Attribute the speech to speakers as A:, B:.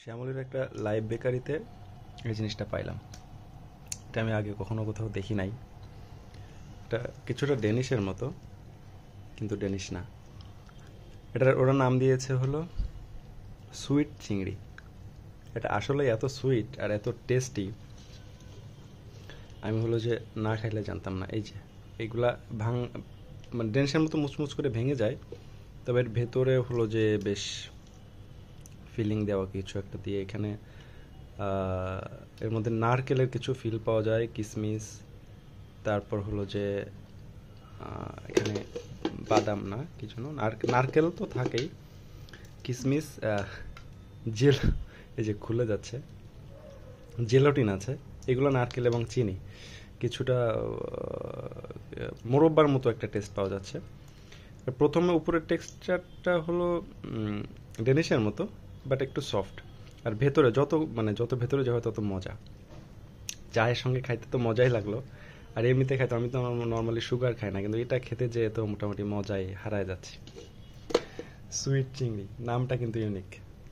A: শ্যামলীর একটা লাইভ বেকারিতে এই জিনিসটা পাইলাম। এটা আমি আগে কখনো কোথাও দেখি নাই। এটা কিছুটা ডেনিশের মতো, কিন্তু ডেনিশ না। ওরা নাম দিয়েছে হলো সুইট চিংড়ি। এটা আসলে এত সুইট আর এত টেস্টি, আমি হলো যে না খাইলে জানতাম না। এই যে এইগুলা মানে ডেনিশের মতো মুচমুচ করে ভেঙে যায়, তবে এর ভেতরে হলো যে বেশ ফিলিং দেওয়া কিছু একটা দিয়ে এখানে এর মধ্যে নারকেলের কিছু ফিল পাওয়া যায়, কিশমিশ। তারপর হলো যে এখানে বাদাম না কিছু না, নারকেল তো থাকেই, কিশমিশ, জেল, এই যে খুলে যাচ্ছে, জেলাটিন আছে। এগুলো নারকেল এবং চিনি, কিছুটা মোরব্বার মতো একটা টেস্ট পাওয়া যাচ্ছে। প্রথমে উপরের টেক্সচারটা হলো ডেনিশের মতো, বাট একটু সফট। আর ভেতরে যত ভেতরে যাওয়া তত মজা। চায়ের সঙ্গে খাইতে তো মজাই লাগলো, আর এমনিতে খাইতে আমি তো নর্মালি সুগার খাই না, কিন্তু এটা খেতে যেয়ে তো মোটামুটি মজাই হারায় যাচ্ছে। সুইট চিংড়ি নামটা কিন্তু ইউনিক।